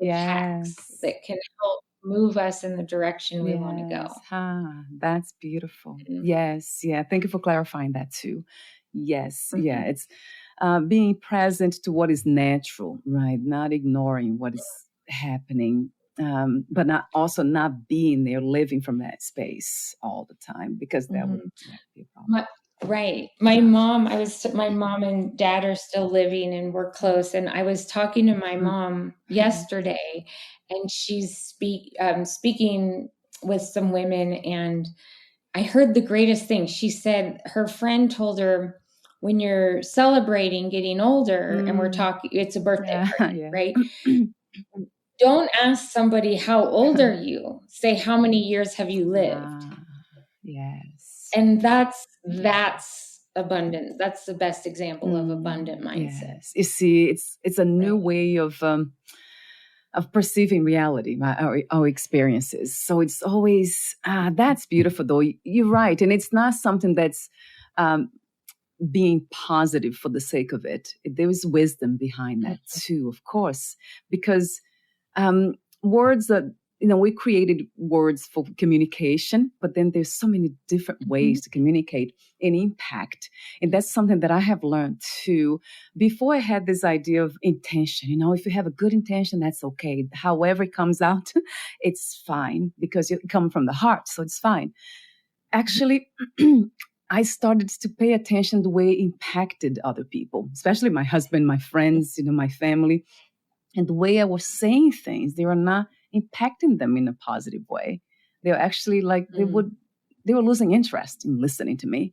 hacks that can help move us in the direction we want to go. That's beautiful. Yes. Yeah. Thank you for clarifying that too. Yes. Yeah. It's being present to what is natural, right? Not ignoring what is happening, but not being there, living from that space all the time, because that would be a problem. My mom and dad are still living and we're close. And I was talking to my mom yesterday, and she's speaking with some women, and I heard the greatest thing. She said her friend told her, when you're celebrating getting older, and we're talking, it's a birthday party, right? Don't ask somebody, how old are you? Say, how many years have you lived? Yes. And that's abundant. That's the best example of abundant mindset. Yes. You see, it's a new way of perceiving reality, our experiences. So it's always, that's beautiful though. You're right. And it's not something that's being positive for the sake of it. There is wisdom behind that too, of course, because words that, we created words for communication, but then there's so many different ways to communicate and impact. And that's something that I have learned too. Before, I had this idea of intention. If you have a good intention, that's okay. However it comes out, it's fine, because you come from the heart, so it's fine. Actually, I started to pay attention the way it impacted other people, especially my husband, my friends, my family. And the way I was saying things, they were not impacting them in a positive way. They were actually they were losing interest in listening to me.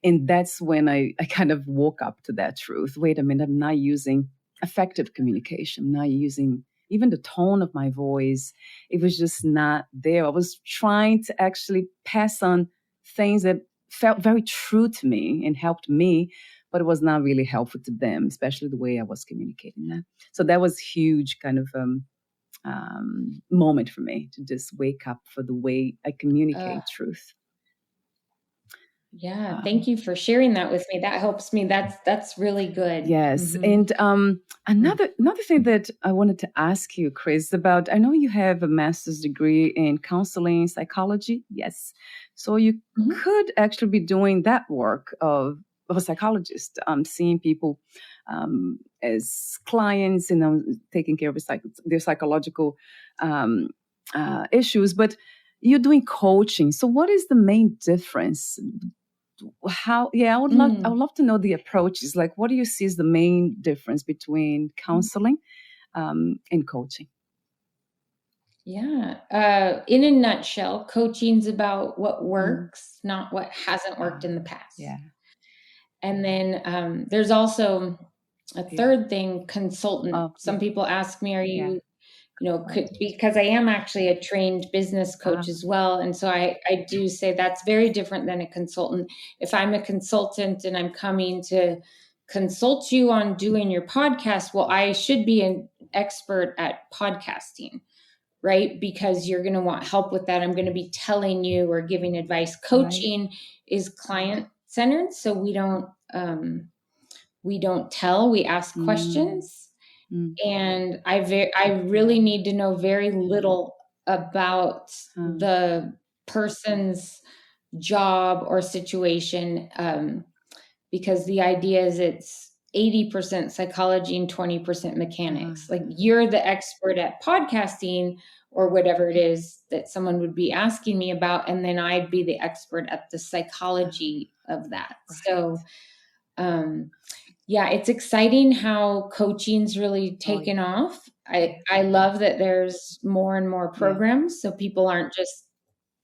And that's when I kind of woke up to that truth. Wait a minute, I'm not using effective communication. I'm not using even the tone of my voice. It was just not there. I was trying to actually pass on things that felt very true to me and helped me, but it was not really helpful to them, especially the way I was communicating that. So that was huge kind of moment for me to just wake up for the way I communicate truth. Yeah, thank you for sharing that with me. That helps me. That's really good. Yes, and another thing that I wanted to ask you, Chris, about. I know you have a master's degree in counseling psychology. Yes, so you could actually be doing that work of a psychologist, seeing people as clients, taking care of their psychological issues. But you're doing coaching. So what is the main difference? I would love to know the approaches. Like, what do you see as the main difference between counseling and coaching? Yeah. In a nutshell, coaching's about what works, not what hasn't worked in the past. Yeah. And then there's also a third thing, consultant. Some people ask me, are you, because I am actually a trained business coach as well. And so I do say that's very different than a consultant. If I'm a consultant and I'm coming to consult you on doing your podcast, well, I should be expert at podcasting, right? Because you're going to want help with that. I'm going to be telling you or giving advice. Coaching is client-centered, so we don't tell, we ask questions. And I really need to know very little about the person's job or situation, because the idea is it's 80% psychology and 20% mechanics. Like, you're the expert at podcasting or whatever it is that someone would be asking me about, and then I'd be the expert at the psychology of that. So yeah, it's exciting how coaching's really taken off. I love that there's more and more programs, so people aren't just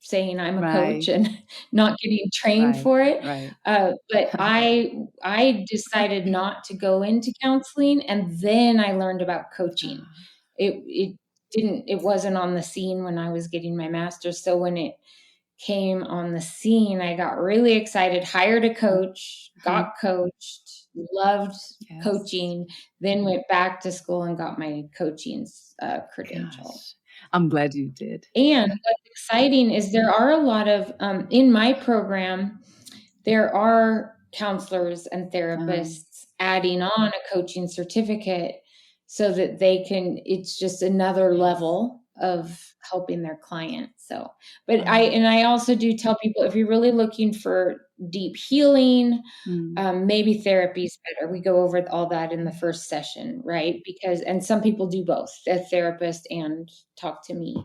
saying I'm a coach and not getting trained for it. But I decided not to go into counseling, and then I learned about coaching. It wasn't on the scene when I was getting my master's. So when it came on the scene, I got really excited, hired a coach, got coached, loved coaching, then went back to school and got my coaching credential. I'm glad you did. And what's exciting is there are a lot of, in my program, there are counselors and therapists adding on a coaching certificate so that they can, it's just another level of helping their clients. So, but I also do tell people, if you're really looking for deep healing, maybe therapy is better. We go over all that in the first session, right? Because, and some people do both, a therapist and talk to me.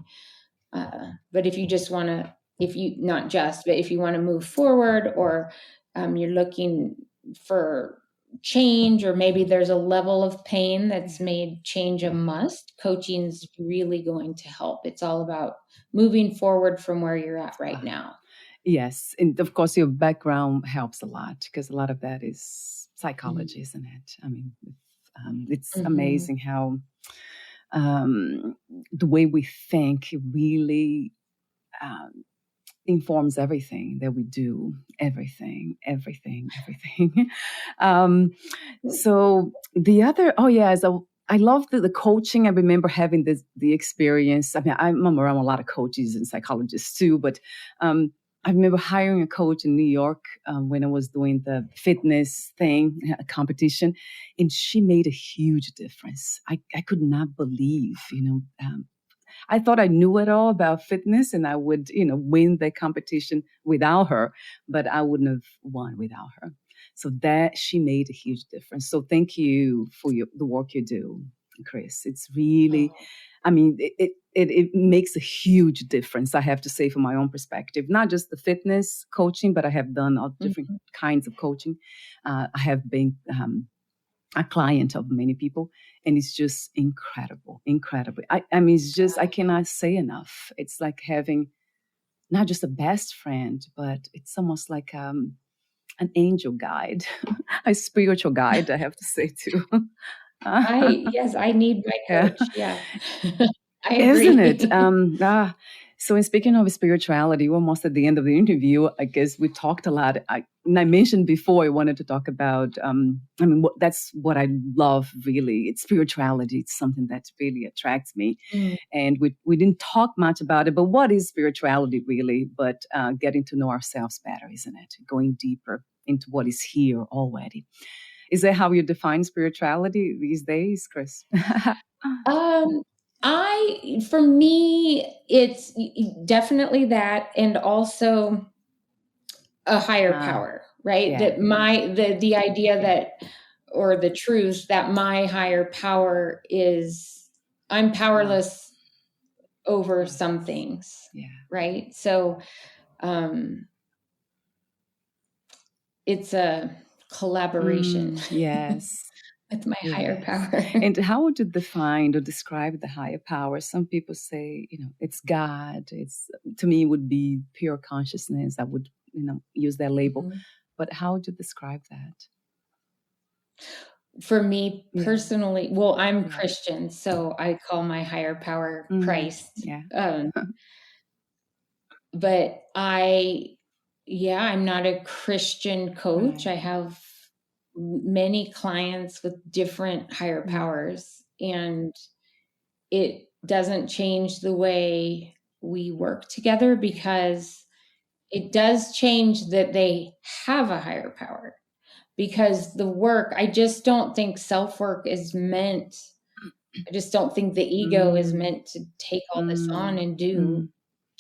But if you just want to, if you want to move forward, or you're looking for change, or maybe there's a level of pain that's made change a must, coaching's really going to help. It's all about moving forward from where you're at right now. Yes. And of course, your background helps a lot, because a lot of that is psychology, isn't it? I mean, it's amazing how the way we think really informs everything that we do, everything. So the other, I love the coaching. I remember having the experience. I mean, I'm around a lot of coaches and psychologists too, but I remember hiring a coach in New York when I was doing the fitness thing, competition, and she made a huge difference. I could not believe, I thought I knew it all about fitness and I would, win the competition without her, but I wouldn't have won without her. So that she made a huge difference. So thank you for the work you do, Chris. It's really, I mean, it makes a huge difference, I have to say, from my own perspective. Not just the fitness coaching, but I have done all different kinds of coaching. I have been a client of many people, and it's just incredible. I mean, it's just, I cannot say enough. It's like having not just a best friend, but it's almost like an angel guide, a spiritual guide, I have to say too. I need my coach. Yeah. I agree. Isn't it? So in speaking of spirituality, we're almost at the end of the interview. I guess we talked a lot. I mentioned before I wanted to talk about, that's what I love, really. It's spirituality. It's something that really attracts me. And we didn't talk much about it, but what is spirituality really? But getting to know ourselves better, isn't it? Going deeper into what is here already. Is that how you define spirituality these days, Chris? For me, it's definitely that, and also a higher power, right? Yeah. That the idea that, or the truth that my higher power is, I'm powerless over some things, right? So, it's a collaboration. Yes. With my higher power. And how would you define or describe the higher power? Some people say, it's God. To me, it would be pure consciousness. I would, use that label. But how would you describe that? For me personally, well, I'm Christian, so I call my higher power Christ. But I'm not a Christian coach. I have many clients with different higher powers, and it doesn't change the way we work together, because it does change that they have a higher power. Because the work, I just don't think self-work is meant, I just don't think the ego is meant to take all this on and do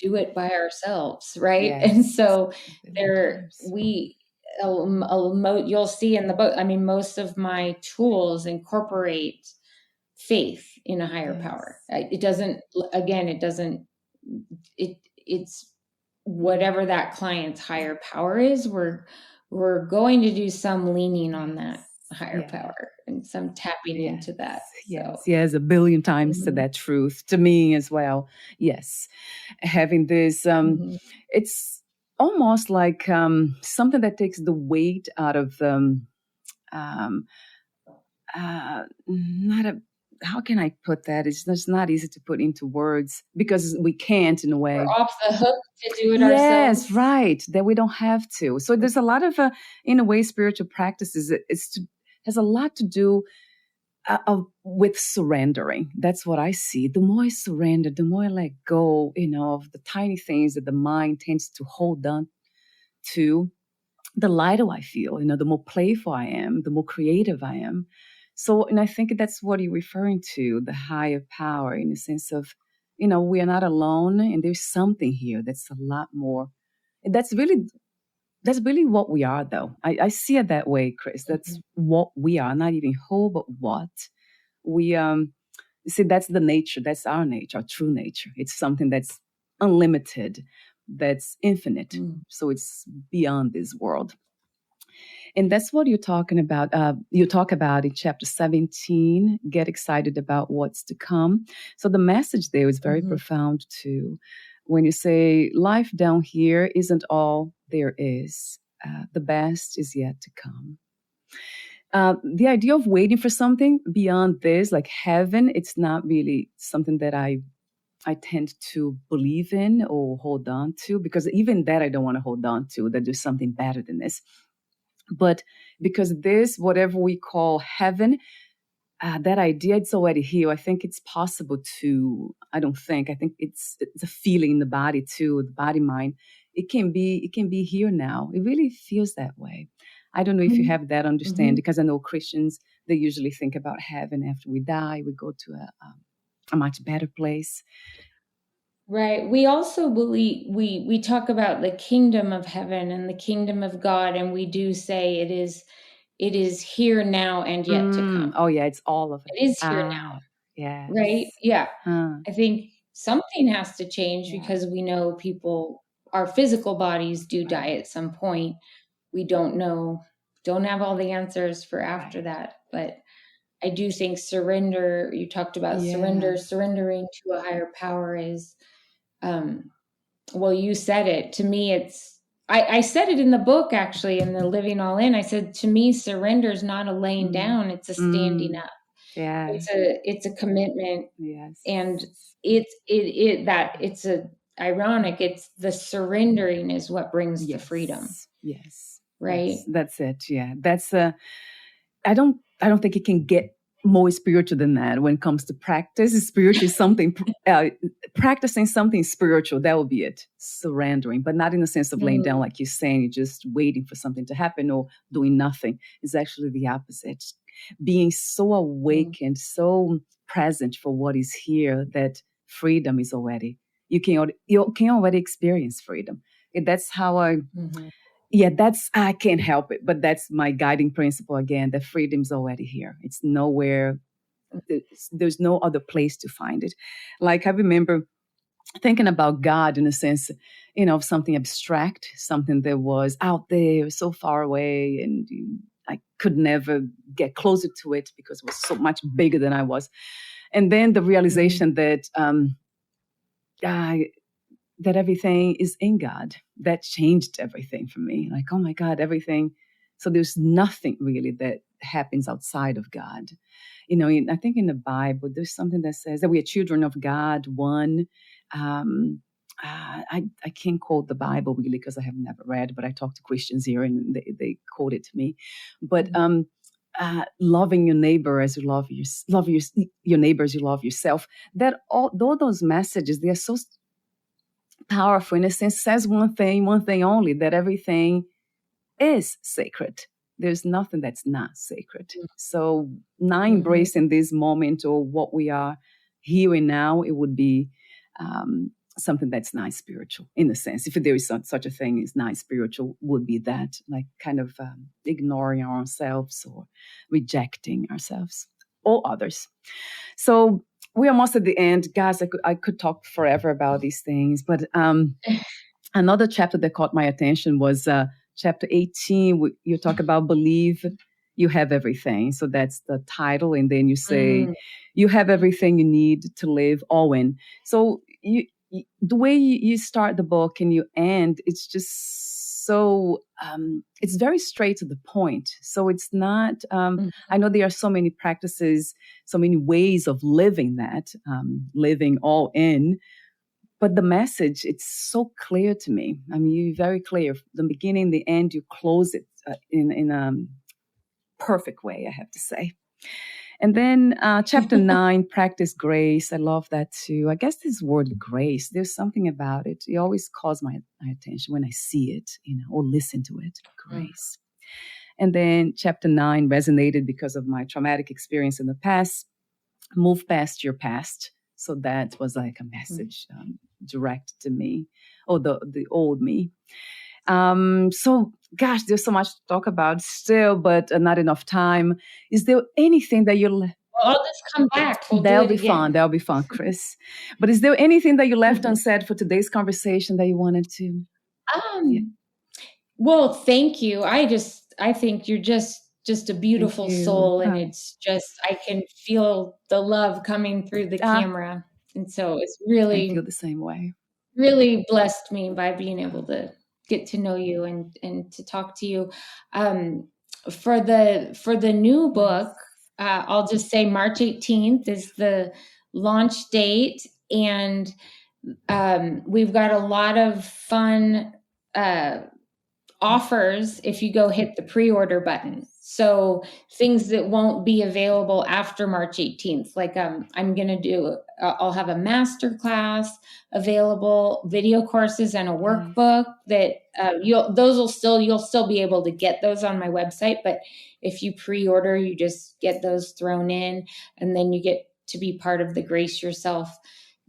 it by ourselves, right? Yes. And so you'll see in the book, I mean, most of my tools incorporate faith in a higher power. It's whatever that client's higher power is, we're going to do some leaning on that higher power and some tapping into that. Yes, a billion times to that truth, to me as well. Yes. Having this, it's almost like something that takes the weight out of not a, how can I put that? It's just not easy to put into words because we can't, in a way. We're off the hook to do it ourselves. ourselves. Yes, right. That we don't have to. So there's a lot of, in a way, spiritual practices. Has a lot to do with surrendering. That's what I see. The more I surrender, the more I let go, of the tiny things that the mind tends to hold on to, the lighter I feel, the more playful I am, the more creative I am. So, and I think that's what you're referring to, the higher power, in the sense of, we are not alone, and there's something here that's a lot more. That's really what we are, though. I see it that way, Chris. That's what we are, not even who, but what. We see, that's the nature, that's our nature, our true nature. It's something that's unlimited, that's infinite. So it's beyond this world. And that's what you're talking about. You talk about in chapter 17, get excited about what's to come. So the message there is very profound too. When you say life down here isn't all there is, the best is yet to come. The idea of waiting for something beyond this, like heaven, it's not really something that I tend to believe in or hold on to, because even that I don't want to hold on to, that there's something better than this. But because this, whatever we call heaven, that idea, it's already here. I think it's possible to, I think it's a feeling in the body too, the body mind. It can be here now. It really feels that way. I don't know if you have that understanding, because I know Christians, they usually think about heaven after we die. We go to a much better place. Right. We also believe, we talk about the kingdom of heaven and the kingdom of God, and we do say it is here now and yet to come. Oh yeah, it's all of it. It is here now. Yeah. Right? Yeah. I think something has to change, because we know our physical bodies do die at some point. We don't have all the answers for after that. But I do think surrender, you talked about surrendering to a higher power is, well, you said it. To me, I said it in the book, actually, in the Living All In. I said, to me, surrender is not a laying down, it's a standing up. Yeah. It's a commitment. Yes. And it's ironic. It's the surrendering is what brings the freedom. Yes. Right. That's it. Yeah. That's I don't think it can get more spiritual than that when it comes to practice. Spiritual is something, practicing something spiritual, that will be it. Surrendering, but not in the sense of laying down, like you're saying, you're just waiting for something to happen or doing nothing. It's actually the opposite. Being so awakened, so present for what is here, that freedom is already, you can already experience freedom. That's how I can't help it, but that's my guiding principle again, that freedom's already here. It's nowhere, there's no other place to find it. Like I remember thinking about God in a sense, of something abstract, something that was out there, so far away, and I could never get closer to it because it was so much bigger than I was. And then the realization that that everything is in God, that changed everything for me. Like, oh my God, everything. So there's nothing really that happens outside of God. I think in the Bible, there's something that says that we are children of God, one. I can't quote the Bible really because I have never read, but I talk to Christians here and they quote it to me. But loving your neighbor as you love your neighbor as you love yourself. That all those messages, they are so powerful. In a sense, says one thing only, that everything is sacred. There's nothing that's not sacred. So not embracing this moment or what we are hearing now, it would be something that's not spiritual, in a sense. If there is such a thing as not spiritual, would be that, like kind of ignoring ourselves or rejecting ourselves or others. So we're almost at the end. Guys, I could talk forever about these things, but another chapter that caught my attention was chapter 18. You talk about believe you have everything. So that's the title. And then you say, you have everything you need to live all in. So the way you start the book and you end, it's just so, it's very straight to the point. So it's not, I know there are so many practices, so many ways of living that, living all in. But the message, it's so clear to me. I mean, you're very clear. The beginning, the end, you close it in a perfect way, I have to say. And then chapter 9, practice grace. I love that too. I guess this word grace, there's something about it. It always calls my attention when I see it, or listen to it, grace. And then chapter 9 resonated because of my traumatic experience in the past. Move past your past. So that was like a message directed to me, or the old me. So, gosh, there's so much to talk about still, but not enough time. Is there anything that Well, I'll just come back. That'll be fun. That'll be fun, Chris. But is there anything that you left unsaid for today's conversation that you wanted to? Well, thank you. I think you're just a beautiful soul, and it's just, I can feel the love coming through the camera. And so it's really, I feel the same way. Really blessed me by being able to get to know you and to talk to you. For the new book, I'll just say March 18th is the launch date, and we've got a lot of fun offers if you go hit the pre-order button. So things that won't be available after March 18th, like I'm going to do, I'll have a masterclass available, video courses, and a workbook that you'll still be able to get those on my website. But if you pre-order, you just get those thrown in, and then you get to be part of the Grace Yourself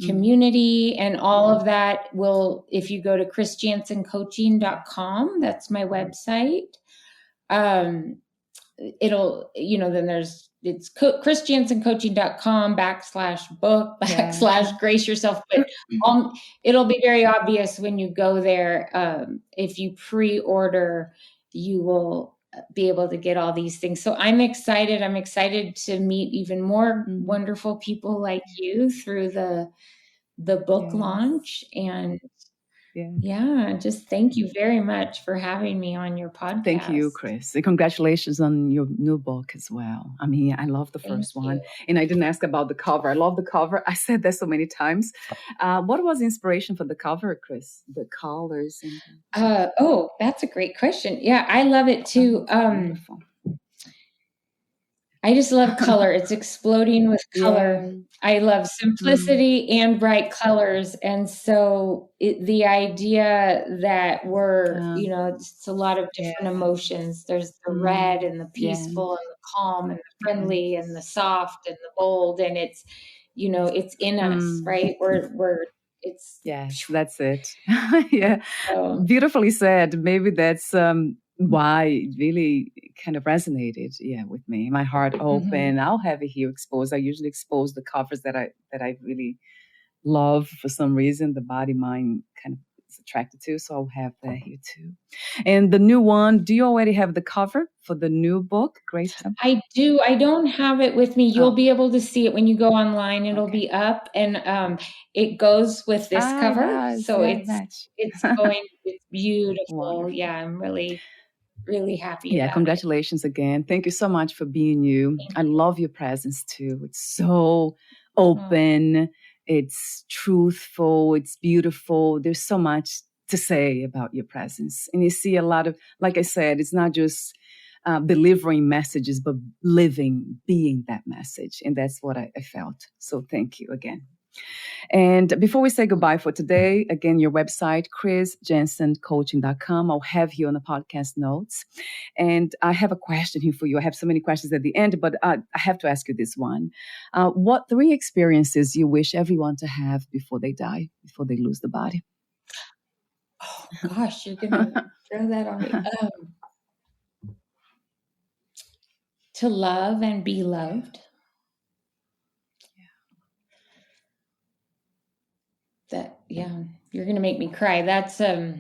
community, and all of that will, if you go to chrisjansencoaching.com, that's my website. It'll, then it's chrisjansencoaching.com/book/Grace Yourself. But it'll be very obvious when you go there. If you pre-order, you will be able to get all these things. So I'm excited. I'm excited to meet even more wonderful people like you through the book launch. And just thank you very much for having me on your podcast. Thank you, Chris. And congratulations on your new book as well. I mean, I love the first one. And I didn't ask about the cover. I love the cover. I said that so many times. What was the inspiration for the cover, Chris? The colors? That's a great question. Yeah, I love it too. Wonderful. I just love color. It's exploding with color. I love simplicity and bright colors. And so the idea that we're, it's a lot of different emotions. There's the red and the peaceful and the calm and the friendly and the soft and the bold. And it's, it's in us, right? That's it. So. Beautifully said. Maybe that's why it really kind of resonated with me. My heart open. I'll have it here exposed. I usually expose the covers that I really love for some reason. The body mind kind of is attracted to, so I'll have that here too. And the new one, do you already have the cover for the new book, Grace? I do. I don't have it with me. You'll be able to see it when you go online. It'll be up, and it goes with this cover. So it's beautiful. Wonderful. Yeah, I'm really happy. Congratulations again. Thank you so much for being you. I love your presence too. It's so open. It's truthful. It's beautiful. There's so much to say about your presence. And you see a lot of, like I said, it's not just delivering messages, but being that message. And that's what I felt. So thank you again. And before we say goodbye for today, again, your website, chrisjensencoaching.com. I'll have you on the podcast notes. And I have a question here for you. I have so many questions at the end, but I have to ask you this one. What 3 experiences you wish everyone to have before they die, before they lose the body? Oh, gosh, you're going to throw that on me. To love and be loved. You're going to make me cry. That's, to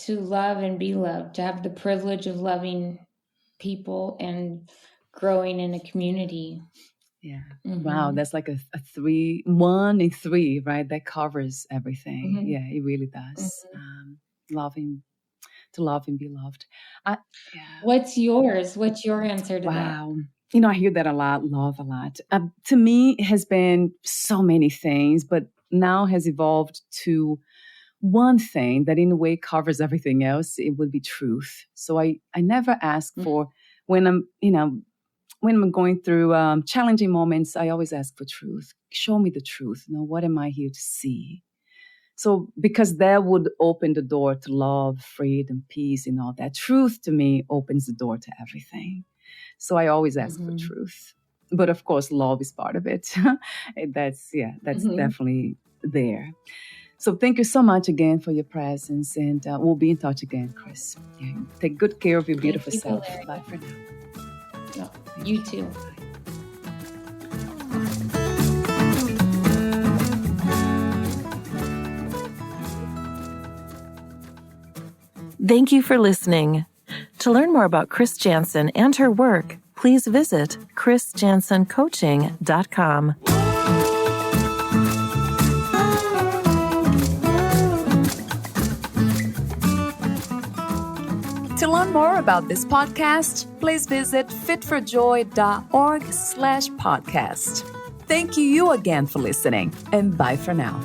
love and be loved, to have the privilege of loving people and growing in a community. Yeah. Mm-hmm. Wow. That's like a 3, 1 in 3, right? That covers everything. Mm-hmm. Yeah, it really does. Mm-hmm. To love and be loved. What's yours? What's your answer to that? Wow. I hear that a lot, love a lot. To me, it has been so many things, but now has evolved to one thing that in a way covers everything else. It would be truth. So I never ask for, when I'm going through challenging moments, I always ask for truth. Show me the truth. What am I here to see? So because that would open the door to love, freedom, peace, and all that. Truth to me opens the door to everything. So I always ask for truth. But of course, love is part of it. That's definitely there. So thank you so much again for your presence. And we'll be in touch again, Chris. Yeah, take good care of your beautiful self. Bye for now. Oh, you too. Thank you for listening. To learn more about Chris Jansen and her work, please visit chrisjensencoaching.com. To learn more about this podcast, please visit fitforjoy.org/podcast. Thank you again for listening, and bye for now.